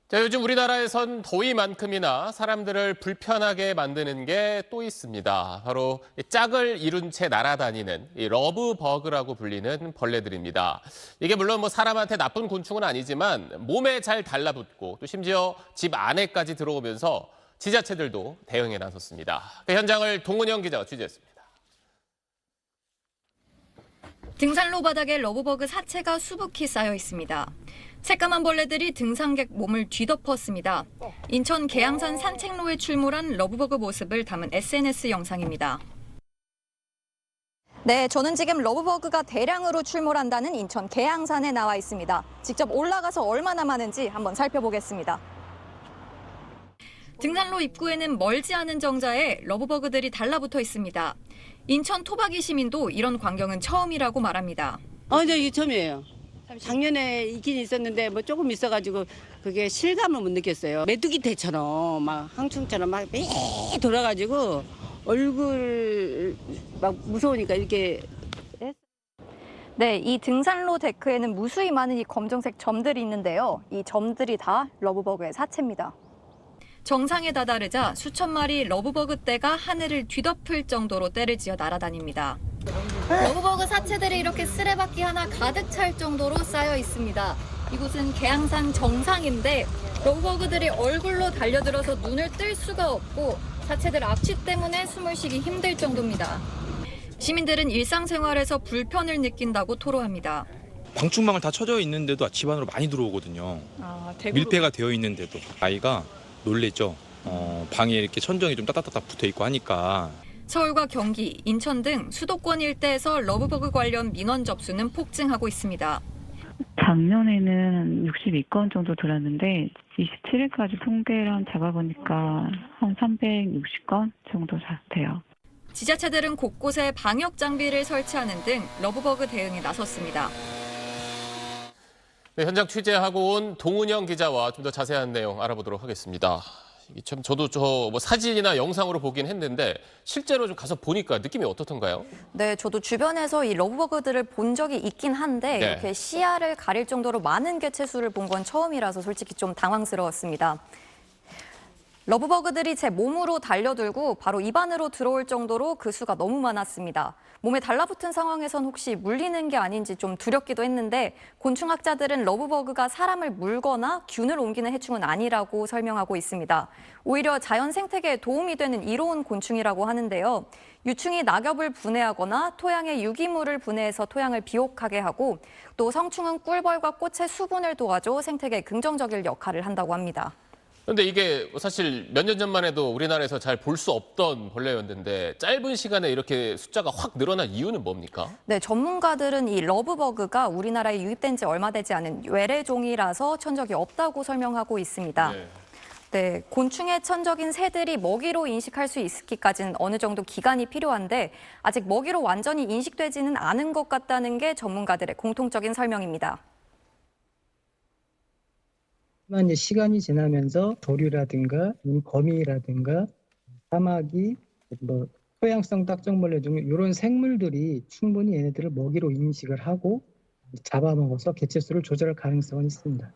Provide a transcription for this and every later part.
자, 요즘 우리나라에선 더위만큼이나 사람들을 불편하게 만드는 게 또 있습니다. 바로 짝을 이룬 채 날아다니는 이 러브버그라고 불리는 벌레들입니다. 이게 물론 사람한테 나쁜 곤충은 아니지만 몸에 잘 달라붙고 또 심지어 집 안에까지 들어오면서 지자체들도 대응에 나섰습니다. 그 현장을 동은영 기자가 취재했습니다. 등산로 바닥에 러브버그 사체가 수북히 쌓여 있습니다. 새까만 벌레들이 등산객 몸을 뒤덮었습니다. 인천 계양산 산책로에 출몰한 러브버그 모습을 담은 SNS 영상입니다. 네, 저는 지금 러브버그가 대량으로 출몰한다는 인천 계양산에 나와 있습니다. 직접 올라가서 얼마나 많은지 한번 살펴보겠습니다. 등산로 입구에는 멀지 않은 정자에 러브버그들이 달라붙어 있습니다. 인천 토박이 시민도 이런 광경은 처음이라고 말합니다. 네, 이게 처음이에요. 작년에 있긴 있었는데 조금 있어가지고 그게 실감을 못 느꼈어요. 메뚜기 떼처럼 막 항충처럼 막 돌아가지고 얼굴 막 무서우니까 이렇게. 네, 이 등산로 데크에는 무수히 많은 이 검정색 점들이 있는데요. 이 점들이 다 러브버그의 사체입니다. 정상에 다다르자 수천 마리 러브버그 떼가 하늘을 뒤덮을 정도로 떼를 지어 날아다닙니다. 러브버그 사체들이 이렇게 쓰레받기 하나 가득 찰 정도로 쌓여 있습니다. 이곳은 계양산 정상인데 러브버그들이 얼굴로 달려들어서 눈을 뜰 수가 없고 사체들 악취 때문에 숨을 쉬기 힘들 정도입니다. 시민들은 일상생활에서 불편을 느낀다고 토로합니다. 방충망을 다 쳐져 있는데도 집 안으로 많이 들어오거든요. 밀폐가 되어 있는데도 아이가 놀랬죠. 방에 이렇게 천정이 좀 따닥따닥 붙어 있고 하니까. 서울과 경기, 인천 등 수도권 일대에서 러브버그 관련 민원 접수는 폭증하고 있습니다. 작년에는 62건 정도 들었는데 27일까지 통계를 잡아보니까 한 360건 정도 돼요. 지자체들은 곳곳에 방역 장비를 설치하는 등 러브버그 대응에 나섰습니다. 네, 현장 취재하고 온 동은영 기자와 좀 더 자세한 내용 알아보도록 하겠습니다. 이게 참 저도 사진이나 영상으로 보긴 했는데 실제로 좀 가서 보니까 느낌이 어떻던가요? 네, 저도 주변에서 이 러브버그들을 본 적이 있긴 한데 네. 이렇게 시야를 가릴 정도로 많은 개체수를 본 건 처음이라서 솔직히 좀 당황스러웠습니다. 러브버그들이 제 몸으로 달려들고 바로 입안으로 들어올 정도로 그 수가 너무 많았습니다. 몸에 달라붙은 상황에선 혹시 물리는 게 아닌지 좀 두렵기도 했는데 곤충학자들은 러브버그가 사람을 물거나 균을 옮기는 해충은 아니라고 설명하고 있습니다. 오히려 자연 생태계에 도움이 되는 이로운 곤충이라고 하는데요. 유충이 낙엽을 분해하거나 토양에 유기물을 분해해서 토양을 비옥하게 하고 또 성충은 꿀벌과 꽃의 수분을 도와줘 생태계에 긍정적인 역할을 한다고 합니다. 그런데 이게 사실 몇 년 전만 해도 우리나라에서 잘 볼 수 없던 벌레였는데 짧은 시간에 이렇게 숫자가 확 늘어난 이유는 뭡니까? 네, 전문가들은 이 러브버그가 우리나라에 유입된 지 얼마 되지 않은 외래종이라서 천적이 없다고 설명하고 있습니다. 네, 곤충의 천적인 새들이 먹이로 인식할 수 있기까지는 어느 정도 기간이 필요한데 아직 먹이로 완전히 인식되지는 않은 것 같다는 게 전문가들의 공통적인 설명입니다. 하지만 시간이 지나면서 조류라든가 거미라든가 사마귀, 토양성 딱정벌레 등 이런 생물들이 충분히 얘네들을 먹이로 인식을 하고 잡아먹어서 개체수를 조절할 가능성은 있습니다.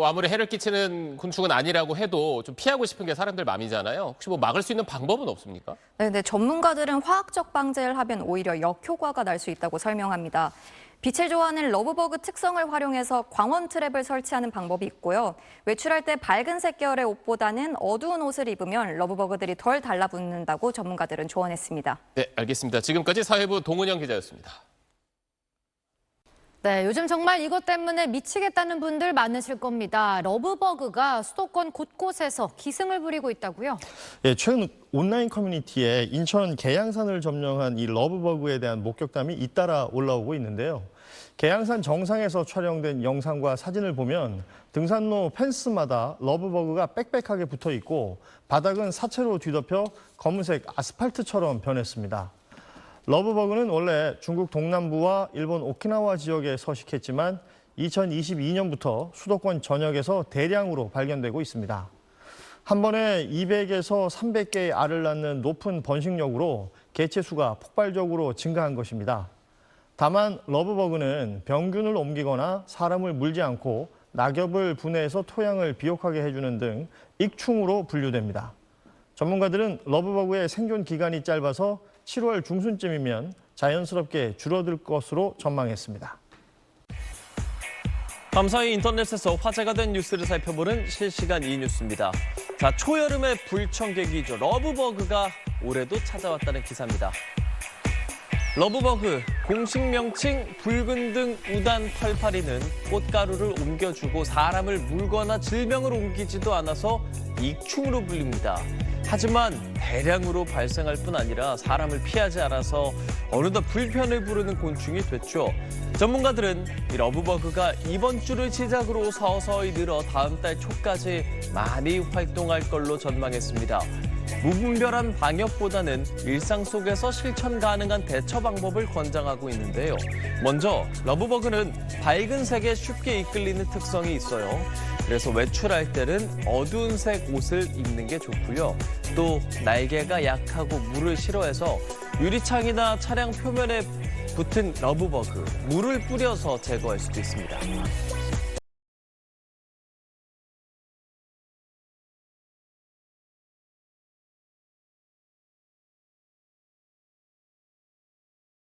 아무리 해를 끼치는 곤충은 아니라고 해도 좀 피하고 싶은 게 사람들 마음이잖아요. 혹시 막을 수 있는 방법은 없습니까? 네, 전문가들은 화학적 방제를 하면 오히려 역효과가 날 수 있다고 설명합니다. 빛을 좋아하는 러브버그 특성을 활용해서 광원 트랩을 설치하는 방법이 있고요. 외출할 때 밝은색 계열의 옷보다는 어두운 옷을 입으면 러브버그들이 덜 달라붙는다고 전문가들은 조언했습니다. 네, 알겠습니다. 지금까지 사회부 동은영 기자였습니다. 네, 요즘 정말 이것 때문에 미치겠다는 분들 많으실 겁니다. 러브버그가 수도권 곳곳에서 기승을 부리고 있다고요? 예, 최근 온라인 커뮤니티에 인천 계양산을 점령한 이 러브버그에 대한 목격담이 잇따라 올라오고 있는데요. 계양산 정상에서 촬영된 영상과 사진을 보면 등산로 펜스마다 러브버그가 빽빽하게 붙어 있고 바닥은 사체로 뒤덮여 검은색 아스팔트처럼 변했습니다. 러브버그는 원래 중국 동남부와 일본 오키나와 지역에 서식했지만 2022년부터 수도권 전역에서 대량으로 발견되고 있습니다. 한 번에 200에서 300개의 알을 낳는 높은 번식력으로 개체수가 폭발적으로 증가한 것입니다. 다만 러브버그는 병균을 옮기거나 사람을 물지 않고 낙엽을 분해해서 토양을 비옥하게 해주는 등 익충으로 분류됩니다. 전문가들은 러브버그의 생존 기간이 짧아서 7월 중순쯤이면 자연스럽게 줄어들 것으로 전망했습니다. 밤사이 인터넷에서 화제가 된 뉴스를 살펴보는 실시간 이뉴스입니다. 자, 초여름의 불청객이죠. 러브버그가 올해도 찾아왔다는 기사입니다. 러브버그, 공식 명칭 붉은 등 우단 펄파리는 꽃가루를 옮겨주고 사람을 물거나 질병을 옮기지도 않아서 익충으로 불립니다. 하지만 대량으로 발생할 뿐 아니라 사람을 피하지 않아서 어느덧 불편을 부르는 곤충이 됐죠. 전문가들은 이 러브버그가 이번 주를 시작으로 서서히 늘어 다음 달 초까지 많이 활동할 걸로 전망했습니다. 무분별한 방역보다는 일상 속에서 실천 가능한 대처 방법을 권장하고 있는데요. 먼저 러브버그는 밝은 색에 쉽게 이끌리는 특성이 있어요. 그래서 외출할 때는 어두운 색 옷을 입는 게 좋고요. 또 날개가 약하고 물을 싫어해서 유리창이나 차량 표면에 붙은 러브버그, 물을 뿌려서 제거할 수도 있습니다.